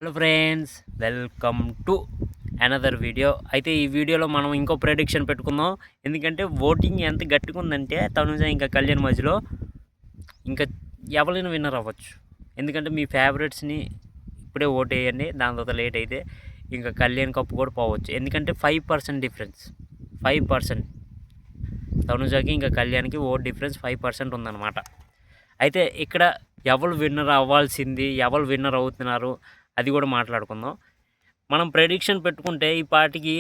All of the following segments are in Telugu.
Hello friends, welcome to another video. అయితే ఈ వీడియోలో మనం ఇంకో ప్రెడిక్షన్ పెట్టుకుందాం. ఎందుకంటే ఓటింగ్ ఎంత గట్టిగా ఉందంటే తనుజ ఇంకా కళ్యాణ్ మధ్యలో ఇంకా ఎవరైనా విన్నర్ అవ్వచ్చు. ఎందుకంటే మీ ఫేవరెట్స్ని ఇప్పుడే ఓట్ వేయండి, దాని తర్వాత లేట్ అయితే ఇంకా కళ్యాణ్ కప్పు కూడా పోవచ్చు. ఎందుకంటే 5% డిఫరెన్స్, 5% తనుజకి ఇంకా కళ్యాణ్కి ఓట్ డిఫరెన్స్ 5% ఉందన్నమాట. అయితే ఇక్కడ ఎవరు విన్నర్ అవ్వాల్సింది, ఎవరు విన్నర్ అవుతున్నారు అది కూడా మాట్లాడుకుందాం. మనం ప్రెడిక్షన్ పెట్టుకుంటే ఈ పాటికి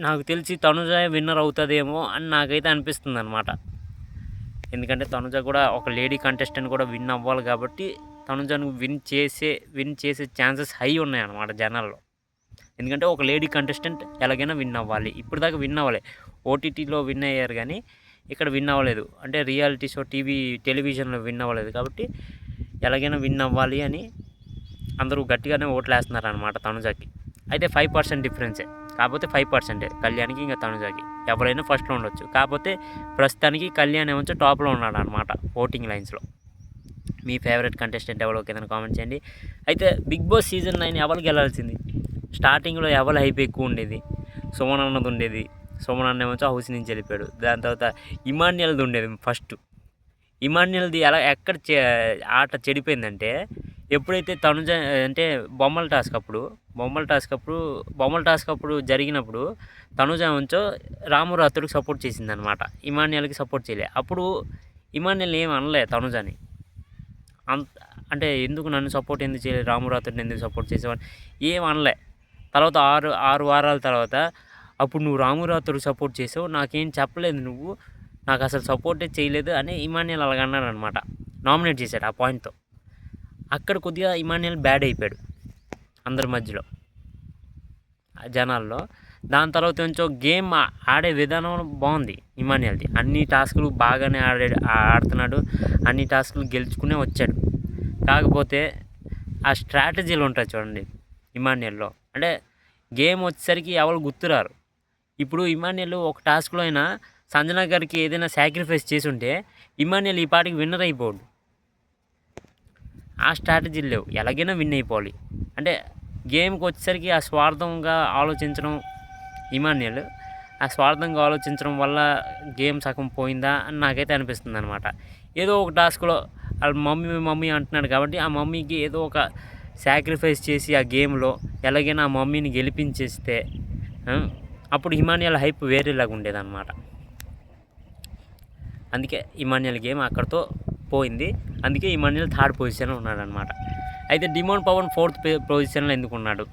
నాకు తెలిసి తనుజ విన్నర్ అవుతుందేమో అని నాకైతే అనిపిస్తుంది అనమాట. ఎందుకంటే తనుజ కూడా ఒక లేడీ కంటెస్టెంట్ కూడా విన్ అవ్వాలి కాబట్టి తనుజను విన్ చేసే ఛాన్సెస్ హై ఉన్నాయన్నమాట జనాల్లో. ఎందుకంటే ఒక లేడీ కంటెస్టెంట్ ఎలాగైనా విన్ అవ్వాలి. ఇప్పుడు దాకా విన్ అవ్వాలి, ఓటీటీలో విన్ అయ్యారు కానీ ఇక్కడ విన్ అవ్వలేదు. అంటే రియాలిటీ షో టెలివిజన్లో విన్ అవ్వలేదు కాబట్టి ఎలాగైనా విన్ అవ్వాలి అని అందరూ గట్టిగానే ఓట్లు వేస్తున్నారు అనమాట తనుజకి. అయితే 5% డిఫరెన్సే, కాకపోతే 5% కళ్యాణ్కి ఇంకా తనుజకి. ఎవరైనా ఫస్ట్లో ఉండొచ్చు, కాకపోతే ప్రస్తుతానికి కళ్యాణ్ ఏమో టాప్లో ఉన్నాడు అనమాట ఓటింగ్ లైన్స్లో. మీ ఫేవరెట్ కంటెస్టెంట్ ఎవరో కింద కామెంట్ చేయండి. అయితే బిగ్ బాస్ సీజన్ 9 ఎవరికి వెళ్ళాల్సింది? స్టార్టింగ్లో ఎవరి హైప్ ఎక్కువ ఉండేది? సుమన్ అన్నది ఉండేది. సుమన్ అన్న ఏమో హౌస్ నుంచి వెళ్ళిపోయాడు. దాని తర్వాత ఇమాన్యుయల్ది ఉండేది. ఫస్ట్ ఇమాన్యుయల్ది ఎక్కడ ఆట చెడిపోయిందంటే ఎప్పుడైతే తనుజ అంటే బొమ్మల టాస్క్ అప్పుడు జరిగినప్పుడు తనుజ ఉంచో రామురాతుడికి సపోర్ట్ చేసింది అనమాట, ఇమాన్యుయల్కి సపోర్ట్ చేయలే. అప్పుడు ఇమాన్యుయల్ ఏం అనలే తనుజని, అంటే ఎందుకు నన్ను సపోర్ట్ ఎందుకు చేయలేదు, రామురాతుడిని ఎందుకు సపోర్ట్ చేసేవాడిని ఏం అనలే. తర్వాత ఆరు వారాల తర్వాత అప్పుడు నువ్వు రామురాతుడికి సపోర్ట్ చేసావు, నాకేం చెప్పలేదు, నువ్వు నాకు అసలు సపోర్టే చేయలేదు అని ఇమాన్యుయల్ అలాగన్నాడు అనమాట. నామినేట్ చేశాడు ఆ పాయింట్తో. అక్కడ కొద్దిగా ఇమాన్యుయల్ బ్యాడ్ అయిపోయాడు అందరి మధ్యలో, జనాల్లో. దాని తర్వాత కొంచెం గేమ్ ఆడే విధానం బాగుంది ఇమాన్యుయల్ది. అన్ని టాస్కులు బాగానే ఆడుతున్నాడు, అన్ని టాస్కులు గెలుచుకునే వచ్చాడు. కాకపోతే ఆ స్ట్రాటజీలు ఉంటాయి చూడండి ఇమాన్యుయల్లో, అంటే గేమ్ వచ్చేసరికి ఎవరు గుర్తురారు. ఇప్పుడు ఇమాన్యుయల్ ఒక టాస్క్లో అయినా సంజన గారికి ఏదైనా సాక్రిఫైస్ చేసి ఉంటే ఇమాన్యుయల్ ఈ పాటికి విన్నర్ అయిపోడు. ఆ స్ట్రాటజీలు లేవు, ఎలాగైనా విన్ అయిపోవాలి అంటే గేమ్కి వచ్చేసరికి ఆ స్వార్థంగా ఆలోచించడం ఇమాన్యుయల్. ఆ స్వార్థంగా ఆలోచించడం వల్ల గేమ్ సగం పోయిందా అని నాకైతే అనిపిస్తుంది అనమాట. ఏదో ఒక టాస్క్లో వాళ్ళ మమ్మీ అంటున్నాడు కాబట్టి ఆ మమ్మీకి ఏదో ఒక సాక్రిఫైస్ చేసి ఆ గేమ్లో ఎలాగైనా ఆ మమ్మీని గెలిపించేస్తే అప్పుడు ఇమాన్యుయల్ హైప్ వేరేలాగా ఉండేదన్నమాట. అందుకే ఇమాన్యుయల్ గేమ్ అక్కడితో పోయింది. అందుకే ఇమాన్యుయల్ 3rd పొజిషన్లో ఉన్నాడు అనమాట. అయితే డిమోన్ పవన్ 4th పొజిషన్లో ఎందుకు ఉన్నాడు?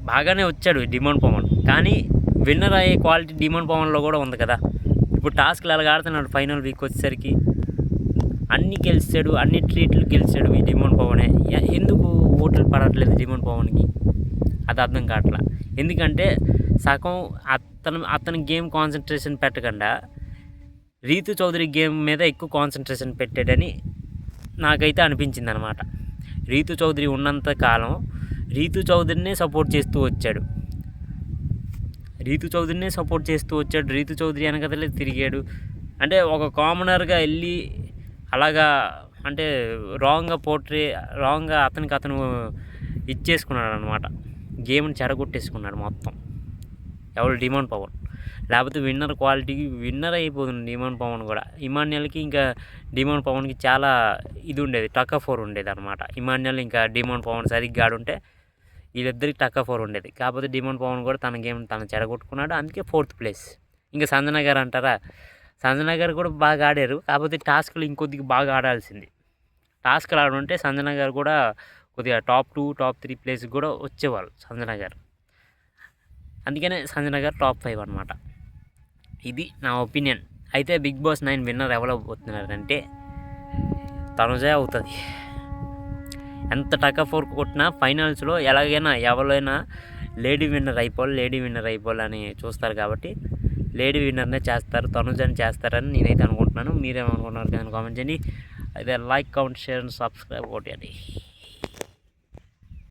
బాగానే వచ్చాడు డిమోన్ పవన్, కానీ విన్నర్ అయ్యే క్వాలిటీ డిమోన్ పవన్లో కూడా ఉంది కదా. ఇప్పుడు టాస్క్లు అలాగ ఆడుతున్నాడు. ఫైనల్ వీక్ వచ్చేసరికి అన్నీ గెలిచాడు, అన్ని ట్రీట్లు గెలిచాడు ఈ డిమోన్ పవనే. ఎందుకు ఓట్లు పడట్లేదు డిమోన్ పవన్కి? అది అర్థం కావట్లా. ఎందుకంటే సగం అతని గేమ్ కాన్సన్ట్రేషన్ పెట్టకుండా రీతు చౌదరి గేమ్ మీద ఎక్కువ కాన్సన్ట్రేషన్ పెట్టాడని నాకైతే అనిపించింది అనమాట. రీతు చౌదరి ఉన్నంత కాలం రీతు చౌదరినే సపోర్ట్ చేస్తూ వచ్చాడు. రీతు చౌదరి వెనకదలే తిరిగాడు. అంటే ఒక కామనర్గా వెళ్ళి అలాగా అంటే రాంగ్గా అతను ఇచ్చేసుకున్నాడు అనమాట. గేమ్ని చెడగొట్టేసుకున్నాడు మొత్తం. ఎవరు? డిమోన్ పవన్. లేకపోతే విన్నర్ క్వాలిటీకి విన్నర్ అయిపోతుంది డిమోన్ పవన్ కూడా. ఇమాన్యుయల్కి ఇంకా డిమోన్ పవన్కి చాలా ఇది ఉండేది, టగ్ ఆఫ్ వార్ ఉండేది అనమాట. ఇమాన్యుయల్ ఇంకా డిమోన్ పవన్ సరిగ్గా ఆడుంటే వీళ్ళిద్దరికి టగ్ ఆఫ్ వార్ ఉండేది. కాకపోతే డిమోన్ పవన్ కూడా తన గేమ్ తను చెడగొట్టుకున్నాడు, అందుకే 4th ప్లేస్. ఇంకా సంజన గారు అంటారా, సంజన గారు కూడా బాగా ఆడారు, కాకపోతే టాస్క్లు ఇంకొద్దిగా బాగా ఆడాల్సింది. టాస్క్లు ఆడుంటే సంజన గారు కూడా కొద్దిగా టాప్ 2, టాప్ 3 ప్లేస్కి కూడా వచ్చేవాళ్ళు సంజన గారు. అందుకనే సంజన గారు టాప్ 5 అనమాట. ఇది నా ఒపీనియన్. అయితే బిగ్ బాస్ 9 విన్నర్ ఎవరు అవుతున్నారంటే తనుజ అవుతుంది. ఎంత టగ్ ఆఫ్ వార్ కొట్టినా ఫైనల్స్లో ఎలాగైనా ఎవరైనా లేడీ విన్నర్ అయిపోవాలని చూస్తారు కాబట్టి లేడీ విన్నర్నే చేస్తారు, తనుజని చేస్తారని నేనైతే అనుకుంటున్నాను. మీరేమనుకుంటున్నారు కానీ కామెంట్ చేయండి. అయితే like, comment, share and subscribe కొట్టండి.